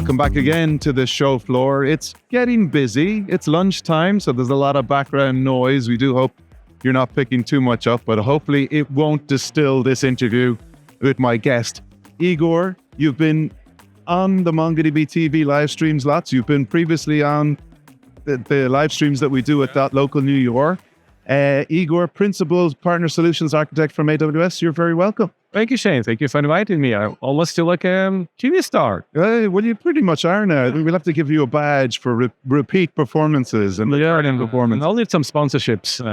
Welcome back again to the show floor. It's getting busy. It's lunchtime, so there's a lot of background noise. We do hope you're not picking too much up, but hopefully it won't distill this interview with my guest. Igor, you've been on the MongoDB TV live streams lots. You've been previously on the live streams that we do at that local New York. Igor, Principal Partner Solutions Architect from AWS, you're very welcome. Thank you, Shane. Thank you for inviting me. I almost feel like a TV star. Well, you pretty much are now. We'll have to give you a badge for repeat performances and performance. I'll need some sponsorships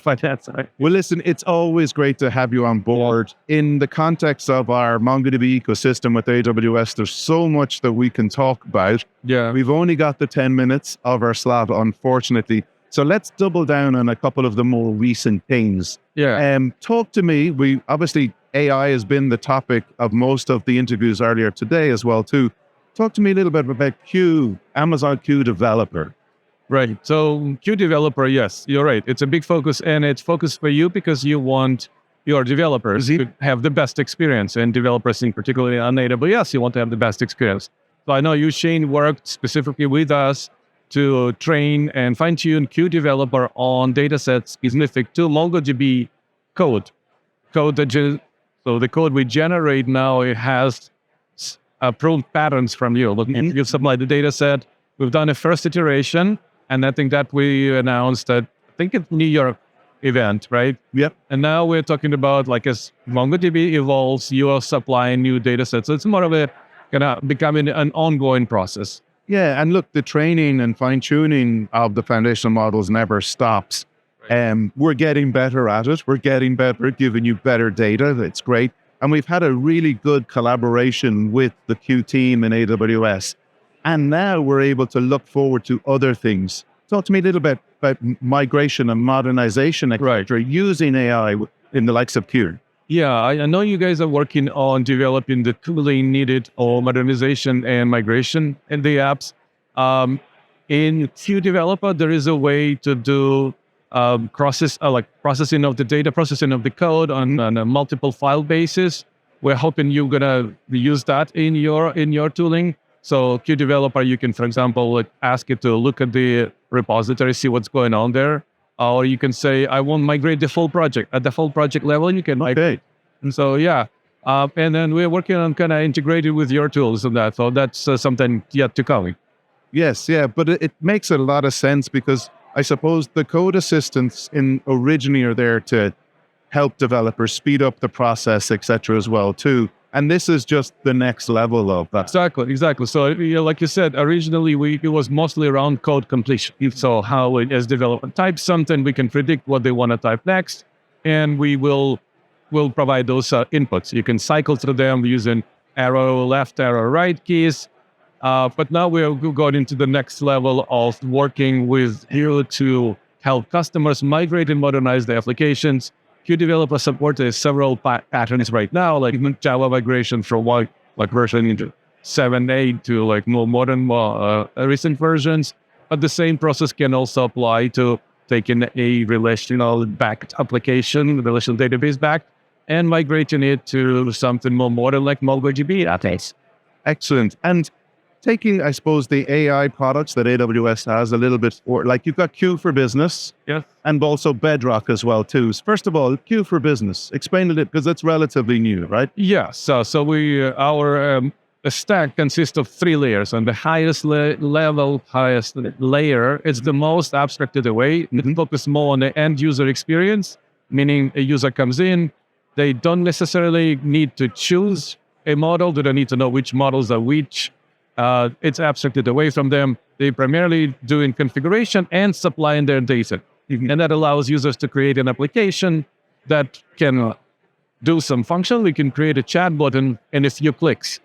but that's right. Well, listen, it's always great to have you on board. In the context of our MongoDB ecosystem with AWS, there's so much that we can talk about. Yeah. We've only got the 10 minutes of our slot, unfortunately. So let's double down on a couple of the more recent things. Yeah. Talk to me. We obviously, AI has been the topic of most of the interviews earlier today as well, too. Talk to me a little bit about Q, Amazon Q Developer. Right. So Q Developer, yes, you're right. It's a big focus, and it's focused for you because you want your developers to have the best experience, and developers in particularly on AWS, you want to have the best experience. So I know you, Shane, worked specifically with us to train and fine-tune Q Developer on datasets specific to MongoDB code. So the code we generate now, it has approved patterns from you. You supply the dataset. We've done a first iteration, and I think that we announced at, I think it's New York event, right? Yep. And now we're talking about, like, as MongoDB evolves, you are supplying new datasets. So it's more of a becoming an ongoing process. Yeah, and look, the training and fine-tuning of the foundational models never stops. Right. We're getting better at it. We're getting better at giving you better data. It's great. And we've had a really good collaboration with the Q team in AWS. And now we're able to look forward to other things. Talk to me a little bit about migration and modernization, etc., using AI in the likes of Q. Yeah, I know you guys are working on developing the tooling needed for modernization and migration in the apps. In Q Developer, there is a way to do processing of the data, processing of the code on a multiple file basis. We're hoping you're gonna use that in your tooling. So Q Developer, you can, for example, ask it to look at the repository, see what's going on there. Or you can say, I want to migrate the full project. At the full project level, you can migrate. And so, yeah. And then we're working on kind of integrated with your tools and that. So that's something yet to come. Yes, yeah. But it makes a lot of sense because I suppose the code assistants originally are there to help developers speed up the process, etc. as well, too. And this is just the next level of that. Exactly. So, like you said, originally it was mostly around code completion. So how as developer type something, we can predict what they want to type next, and we'll provide those inputs. You can cycle through them using arrow left, arrow right keys. But now we're going into the next level of working with you to help customers migrate and modernize their applications. Q Developer supports several patterns right now, like Java migration from version into 7.8 to like more modern, recent versions. But the same process can also apply to taking a relational backed application, relational database backed, and migrating it to something more modern like MongoDB database. Excellent. And taking, I suppose, the AI products that AWS has a little bit, or like you've got Q for Business, yes, and also Bedrock as well too. First of all, Q for Business. Explain it because it's relatively new, right? Yeah. So our stack consists of 3 layers, and the highest highest layer is the most abstracted away. It focuses more on the end user experience, meaning a user comes in, they don't necessarily need to choose a model. They don't need to know which models are which. It's abstracted away from them. They primarily doing configuration and supplying their data. And that allows users to create an application that can do some function. We can create a chat button in a few clicks.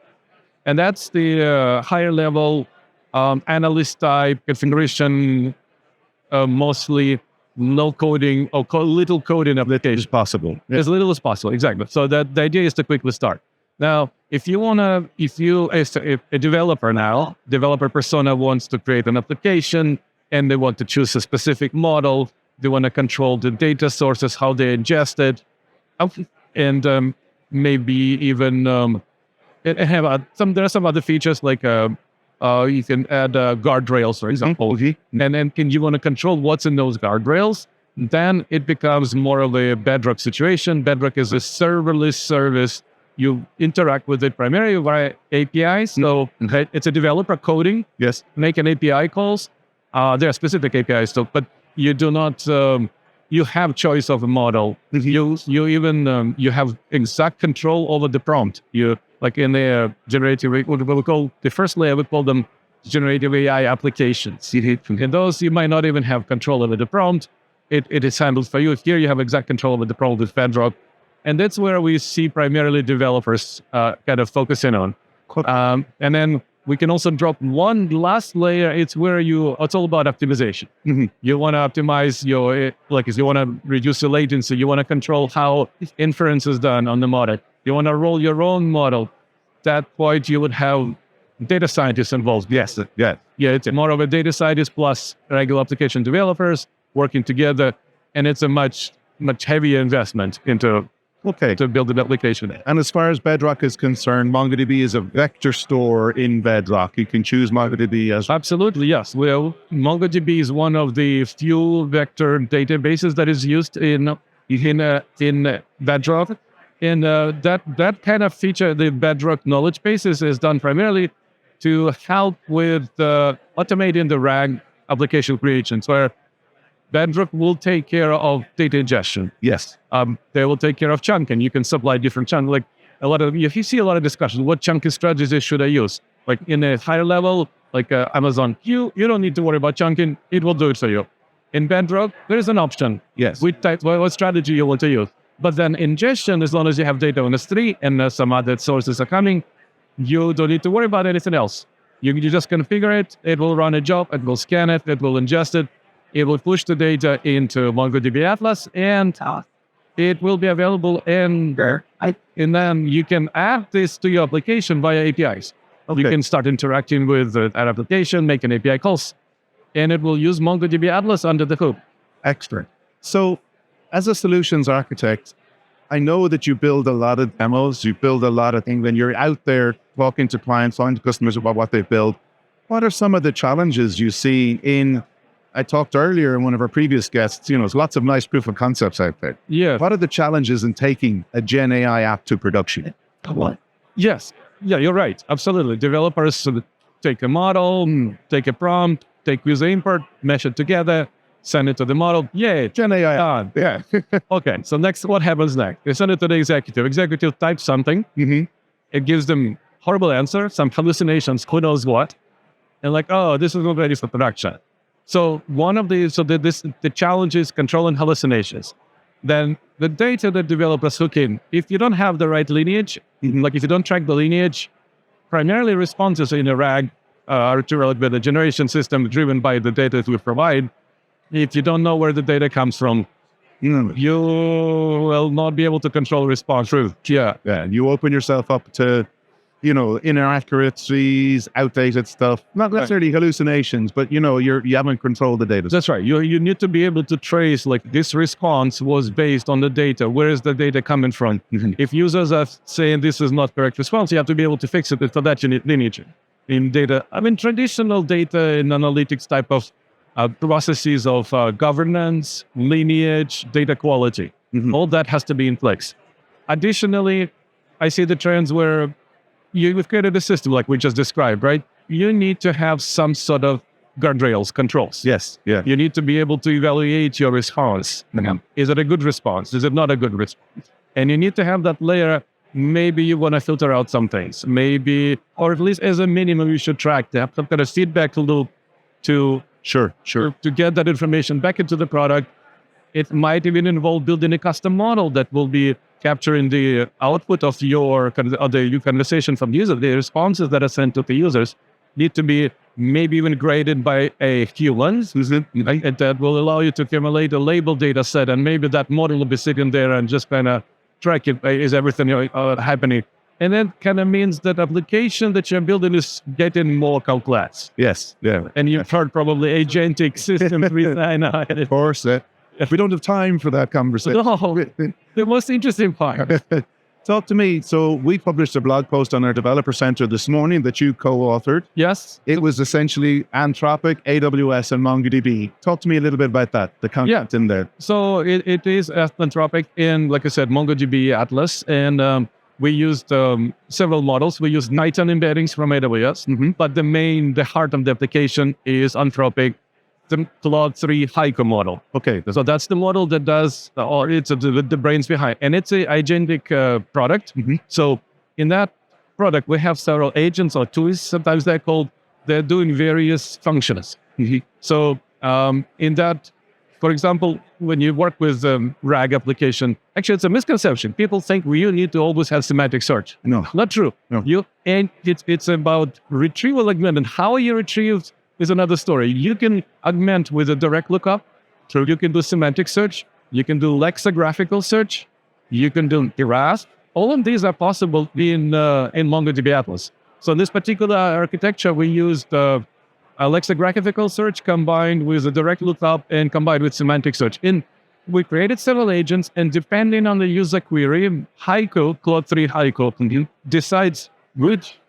And that's the higher level analyst type configuration, mostly no coding or little coding application. As possible. Yeah. As little as possible, exactly. So that the idea is to quickly start. Now, if a developer persona wants to create an application and they want to choose a specific model, they want to control the data sources, how they ingest it, and maybe even it have there are some other features like you can add guardrails, for example. And then you want to control what's in those guardrails, then it becomes more of a Bedrock situation. Bedrock is a serverless service. You interact with it primarily via APIs. So it's a developer coding. Yes. Making API calls. There are specific APIs too, but you do not. You have choice of a model. You even you have exact control over the prompt. You like in the generative, what we call the first layer, we call them generative AI applications. In those, you might not even have control over the prompt. It is handled for you. Here, you have exact control over the prompt with Bedrock. And that's where we see primarily developers kind of focusing on. And then we can also drop one last layer. It's where it's all about optimization. You want to optimize if you want to reduce the latency, you want to control how inference is done on the model. You want to roll your own model. At that point, you would have data scientists involved. Yes. Yeah, it's more of a data scientist plus regular application developers working together. And it's a much heavier investment to build an application. And as far as Bedrock is concerned, MongoDB is a vector store in Bedrock. You can choose MongoDB as... Absolutely, yes. Well, MongoDB is one of the few vector databases that is used in Bedrock. And that kind of feature, the Bedrock knowledge bases, is done primarily to help with automating the RAG application creations, where Bedrock will take care of data ingestion. Yes. They will take care of chunking. You can supply different chunks. Like if you see a lot of discussion, what chunking strategies should I use? Like in a higher level, like Amazon, you don't need to worry about chunking. It will do it for you. In Bedrock, there is an option. Yes. What strategy you want to use. But then ingestion, as long as you have data on S3 and some other sources are coming, you don't need to worry about anything else. You just configure it. It will run a job. It will scan it. It will ingest it. It will push the data into MongoDB Atlas, and it will be available. And then you can add this to your application via APIs. You can start interacting with that application, make an API calls, and it will use MongoDB Atlas under the hood. Excellent. So, as a solutions architect, I know that you build a lot of demos, you build a lot of things, and you're out there talking to clients, talking to customers about what they build. What are some of the challenges you see I talked earlier in one of our previous guests, there's lots of nice proof of concepts out there. Yeah. What are the challenges in taking a Gen AI app to production? Yes. Yeah, you're right. Absolutely. Developers take a model, take a prompt, take user input, mesh it together, send it to the model. Yeah, Gen AI app. Yeah. Okay. So what happens next? They send it to the executive. Executive types something. It gives them horrible answer, some hallucinations, who knows what. And this is not ready for production. So the challenge is controlling hallucinations. Then the data that developers hook in, if you don't have the right lineage, like if you don't track the lineage, primarily responses in a RAG are developed with a generation system driven by the data that we provide. If you don't know where the data comes from, you will not be able to control response. Yeah. You open yourself up to inaccuracies, outdated stuff, not necessarily hallucinations, but you haven't controlled the data. That's right. You need to be able to trace, this response was based on the data. Where is the data coming from? If users are saying this is not correct response, you have to be able to fix it. For that, you need lineage in data. Traditional data in analytics type of processes of governance, lineage, data quality. All that has to be in place. Additionally, I see the trends where we've created a system like we just described, right? You need to have some sort of guardrails, controls. Yes, yeah. You need to be able to evaluate your response. Is it a good response? Is it not a good response? And you need to have that layer. Maybe you want to filter out some things. Maybe, or at least as a minimum, you should track that. Some kind of feedback loop to get that information back into the product. It might even involve building a custom model that will be capturing the output of your conversation from the user. The responses that are sent to the users need to be maybe even graded by a humans, right? And that will allow you to accumulate a label data set, and maybe that model will be sitting there and just kind of track it. Is everything happening? And that kind of means that application that you're building is getting more complex. Yes, yeah. And you've heard probably agentic systems. Of course, we don't have time for that conversation. No, the most interesting part. Talk to me. So we published a blog post on our Developer Center this morning that you co-authored. Yes. It was essentially Anthropic, AWS, and MongoDB. Talk to me a little bit about that, the content in there. So it is Anthropic in, like I said, MongoDB Atlas. And we used several models. We used Nighton embeddings from AWS, but the heart of the application is Anthropic, the Claude 3 Haiku model. Okay. So that's the model that does, or it's the brains behind. And it's a agentic product. So in that product, we have several agents or tools. Sometimes they're doing various functions. So in that, for example, when you work with RAG application, actually it's a misconception. People think you need to always have semantic search. No. Not true. No. And it's about retrieval augment, and how you retrieve is another story. You can augment with a direct lookup. True. You can do semantic search. You can do lexicographical search. You can do ERAS. All of these are possible in MongoDB Atlas. So in this particular architecture, we used a lexicographical search combined with a direct lookup and combined with semantic search. And we created several agents, and depending on the user query, Haiku, Claude 3 Haiku, decides which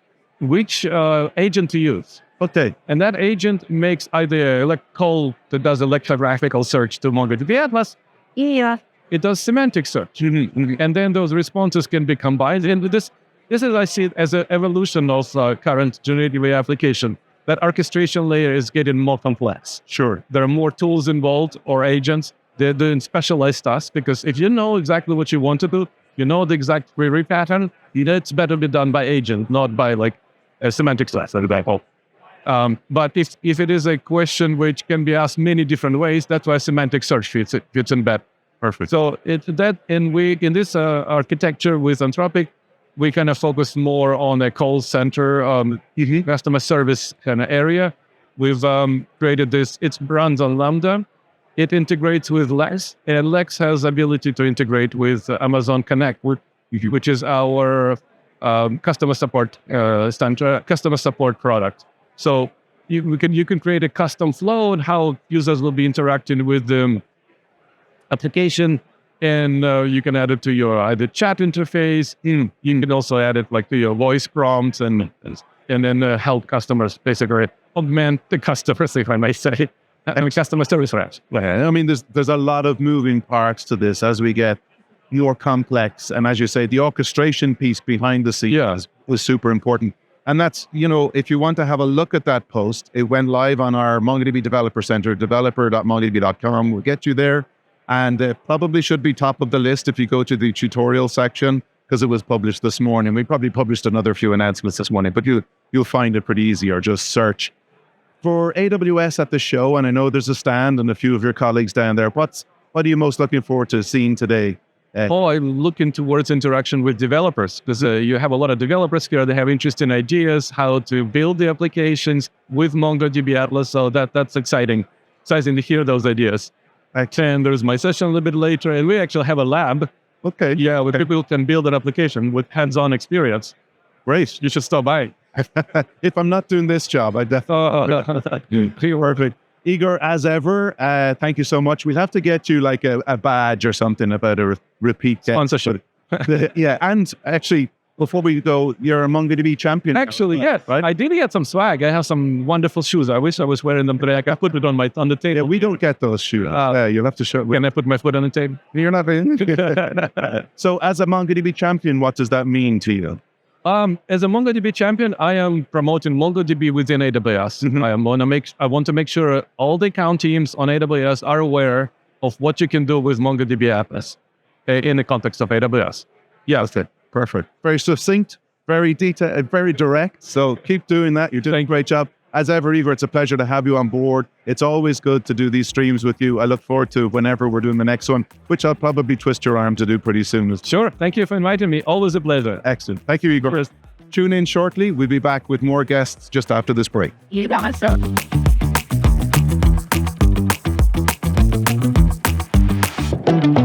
agent to use. Okay. And that agent makes either a call that does a lexicographical search to MongoDB Atlas. It does semantic search. And then those responses can be combined. And this is, I see it as an evolution of current generative AI application. That orchestration layer is getting more complex. Sure. There are more tools involved or agents. They're doing specialized tasks, because if you know exactly what you want to do, you know the exact query pattern, it's better to be done by agent, not by a semantic search, for example. But if it is a question which can be asked many different ways, that's why semantic search fits in better. Perfect. So in this architecture with Anthropic, we kind of focus more on a call center, customer service kind of area. We've created this. It runs on Lambda. It integrates with Lex, and Lex has ability to integrate with Amazon Connect, which is our customer support center, customer support product. So you can create a custom flow and how users will be interacting with the application, and you can add it to your either chat interface. You can also add it to your voice prompts and then help customers basically augment the customers, if I may say, and customer service reps. Yeah, I mean, there's a lot of moving parts to this as we get more complex, and as you say, the orchestration piece behind the scenes was super important. And that's, if you want to have a look at that post, it went live on our MongoDB Developer Center, developer.mongodb.com. We'll get you there. And it probably should be top of the list if you go to the tutorial section, because it was published this morning. We probably published another few announcements this morning, but you'll find it pretty easy, or just search for AWS at the show. And I know there's a stand and a few of your colleagues down there. What are you most looking forward to seeing today? I'm looking towards interaction with developers, because you have a lot of developers here. They have interesting ideas how to build the applications with MongoDB Atlas. So that's exciting to hear those ideas. And there's my session a little bit later, and we actually have a lab. Okay. Yeah, where people can build an application with hands-on experience. Great. You should stop by. If I'm not doing this job, I definitely. Perfect. Igor, as ever, thank you so much. We'll have to get you a badge or something about a repeat sponsorship. Yeah, and actually, before we go, you're a MongoDB champion. Actually, yes. Right? I did get some swag. I have some wonderful shoes. I wish I was wearing them today. I can put it on the table. Yeah, we don't get those shoes. You'll have to show. Can I put my foot on the table? You're not in. So, as a MongoDB champion, what does that mean to you? As a MongoDB champion, I am promoting MongoDB within AWS. I want to make sure all the account teams on AWS are aware of what you can do with MongoDB Atlas in the context of AWS. Yeah, that's it. Perfect. Very succinct, very detailed, very direct. So keep doing that. You're doing a great job. As ever, Igor, it's a pleasure to have you on board. It's always good to do these streams with you. I look forward to whenever we're doing the next one, which I'll probably twist your arm to do pretty soon. Sure. Thank you for inviting me. Always a pleasure. Excellent. Thank you, Igor. Cheers. Tune in shortly. We'll be back with more guests just after this break. You got it.